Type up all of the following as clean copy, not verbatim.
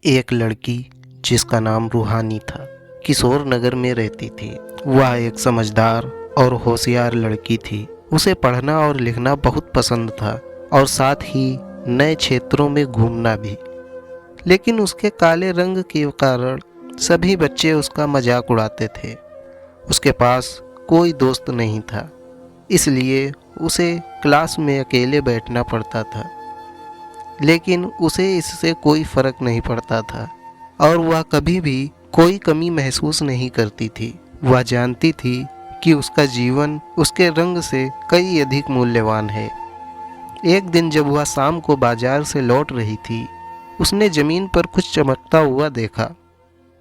एक लड़की जिसका नाम रूहानी था, किशोर नगर में रहती थी। वह एक समझदार और होशियार लड़की थी। उसे पढ़ना और लिखना बहुत पसंद था और साथ ही नए क्षेत्रों में घूमना भी। लेकिन उसके काले रंग के कारण सभी बच्चे उसका मजाक उड़ाते थे। उसके पास कोई दोस्त नहीं था, इसलिए उसे क्लास में अकेले बैठना पड़ता था। लेकिन उसे इससे कोई फर्क नहीं पड़ता था और वह कभी भी कोई कमी महसूस नहीं करती थी। वह जानती थी कि उसका जीवन उसके रंग से कई अधिक मूल्यवान है। एक दिन जब वह शाम को बाजार से लौट रही थी, उसने जमीन पर कुछ चमकता हुआ देखा।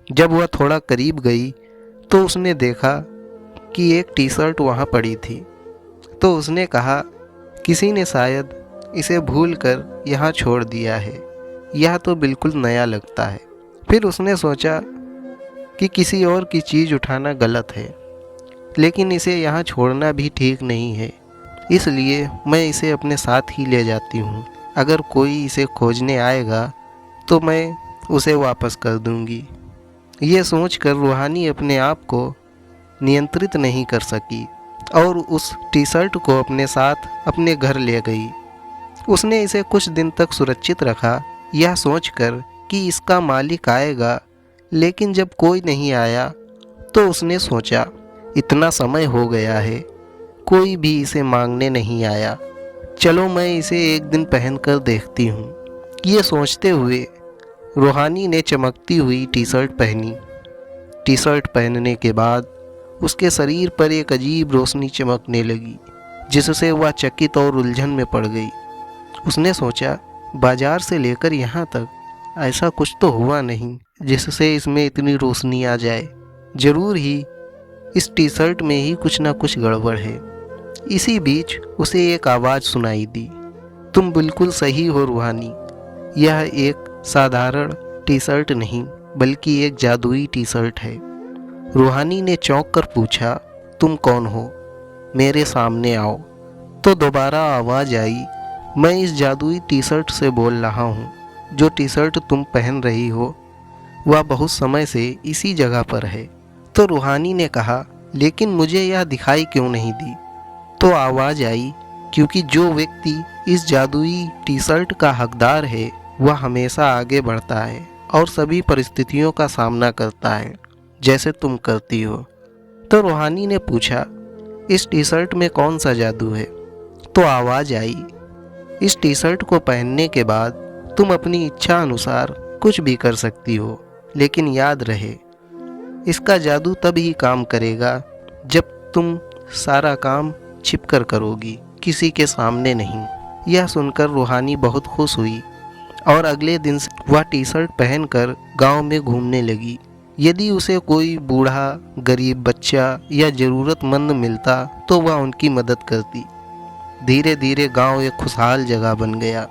जब वह थोड़ा करीब गई तो उसने देखा कि एक टी शर्ट वहाँ पड़ी थी। तो उसने कहा, किसी ने शायद इसे भूलकर यहाँ छोड़ दिया है। यह तो बिल्कुल नया लगता है। फिर उसने सोचा कि किसी और की चीज़ उठाना गलत है, लेकिन इसे यहाँ छोड़ना भी ठीक नहीं है। इसलिए मैं इसे अपने साथ ही ले जाती हूँ। अगर कोई इसे खोजने आएगा तो मैं उसे वापस कर दूँगी। ये सोचकर रूहानी अपने आप को नियंत्रित नहीं कर सकी और उस टी शर्ट को अपने साथ अपने घर ले गई। उसने इसे कुछ दिन तक सुरक्षित रखा, यह सोचकर कि इसका मालिक आएगा। लेकिन जब कोई नहीं आया तो उसने सोचा, इतना समय हो गया है, कोई भी इसे मांगने नहीं आया। चलो मैं इसे एक दिन पहनकर देखती हूँ। ये सोचते हुए रूहानी ने चमकती हुई टी शर्ट पहनी। टी शर्ट पहनने के बाद उसके शरीर पर एक अजीब रोशनी चमकने लगी, जिससे वह चकित और उलझन में पड़ गई। उसने सोचा, बाजार से लेकर यहाँ तक ऐसा कुछ तो हुआ नहीं जिससे इसमें इतनी रोशनी आ जाए। जरूर ही इस टी शर्ट में ही कुछ ना कुछ गड़बड़ है। इसी बीच उसे एक आवाज़ सुनाई दी, तुम बिल्कुल सही हो रूहानी, यह एक साधारण टी शर्ट नहीं बल्कि एक जादुई टी शर्ट है। रूहानी ने चौंक कर पूछा, तुम कौन हो? मेरे सामने आओ। तो दोबारा आवाज़ आई, मैं इस जादुई टी शर्ट से बोल रहा हूँ। जो टी शर्ट तुम पहन रही हो वह बहुत समय से इसी जगह पर है। तो रूहानी ने कहा, लेकिन मुझे यह दिखाई क्यों नहीं दी? तो आवाज़ आई, क्योंकि जो व्यक्ति इस जादुई टी शर्ट का हकदार है वह हमेशा आगे बढ़ता है और सभी परिस्थितियों का सामना करता है, जैसे तुम करती हो। तो रूहानी ने पूछा, इस टी शर्ट में कौन सा जादू है? तो आवाज़ आई, इस टी शर्ट को पहनने के बाद तुम अपनी इच्छा अनुसार कुछ भी कर सकती हो, लेकिन याद रहे, इसका जादू तभी काम करेगा जब तुम सारा काम छिपकर करोगी, किसी के सामने नहीं। यह सुनकर रूहानी बहुत खुश हुई और अगले दिन से वह टी शर्ट पहनकर गांव में घूमने लगी। यदि उसे कोई बूढ़ा, गरीब बच्चा या ज़रूरतमंद मिलता तो वह उनकी मदद करती। धीरे धीरे गांव एक खुशहाल जगह बन गया।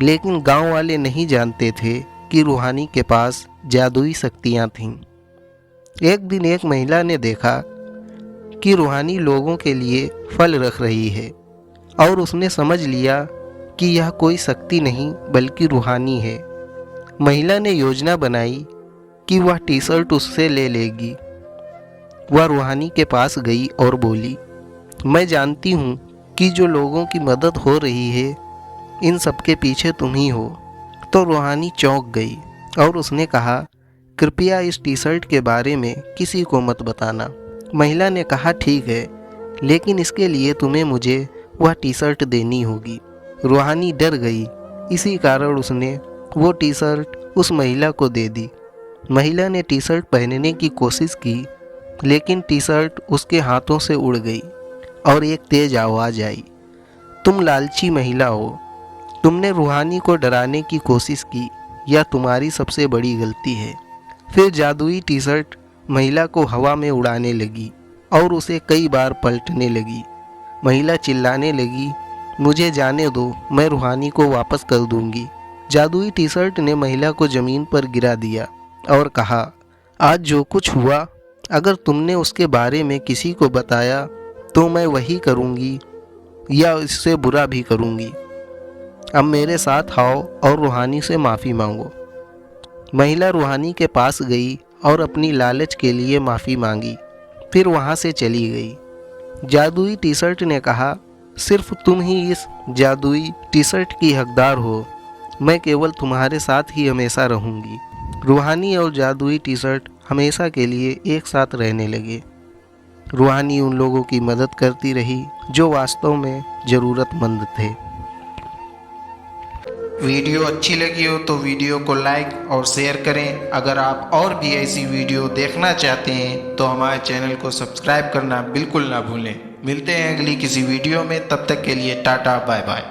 लेकिन गांव वाले नहीं जानते थे कि रूहानी के पास जादुई शक्तियां थीं। एक दिन एक महिला ने देखा कि रूहानी लोगों के लिए फल रख रही है और उसने समझ लिया कि यह कोई शक्ति नहीं बल्कि रूहानी है। महिला ने योजना बनाई कि वह टी शर्ट उससे ले लेगी। वह रूहानी के पास गई और बोली, मैं जानती हूँ कि जो लोगों की मदद हो रही है इन सब के पीछे तुम ही हो। तो रूहानी चौंक गई और उसने कहा, कृपया इस टी शर्ट के बारे में किसी को मत बताना। महिला ने कहा, ठीक है, लेकिन इसके लिए तुम्हें मुझे वह टी शर्ट देनी होगी। रूहानी डर गई, इसी कारण उसने वो टी शर्ट उस महिला को दे दी। महिला ने टी शर्ट पहनने की कोशिश की, लेकिन टी शर्ट उसके हाथों से उड़ गई और एक तेज आवाज़ आई, तुम लालची महिला हो, तुमने रूहानी को डराने की कोशिश की, यह तुम्हारी सबसे बड़ी गलती है। फिर जादुई टी शर्ट महिला को हवा में उड़ाने लगी और उसे कई बार पलटने लगी। महिला चिल्लाने लगी, मुझे जाने दो, मैं रूहानी को वापस कर दूंगी। जादुई टी शर्ट ने महिला को ज़मीन पर गिरा दिया और कहा, आज जो कुछ हुआ, अगर तुमने उसके बारे में किसी को बताया तो मैं वही करूंगी या इससे बुरा भी करूंगी। अब मेरे साथ आओ और रूहानी से माफ़ी मांगो। महिला रूहानी के पास गई और अपनी लालच के लिए माफ़ी मांगी, फिर वहाँ से चली गई। जादुई टी शर्ट ने कहा, सिर्फ तुम ही इस जादुई टी शर्ट की हकदार हो, मैं केवल तुम्हारे साथ ही हमेशा रहूँगी। रूहानी और जादुई टी शर्ट हमेशा के लिए एक साथ रहने लगे। रूहानी उन लोगों की मदद करती रही जो वास्तव में ज़रूरतमंद थे। वीडियो अच्छी लगी हो तो वीडियो को लाइक और शेयर करें। अगर आप और भी ऐसी वीडियो देखना चाहते हैं तो हमारे चैनल को सब्सक्राइब करना बिल्कुल ना भूलें। मिलते हैं अगली किसी वीडियो में, तब तक के लिए टाटा बाय बाय।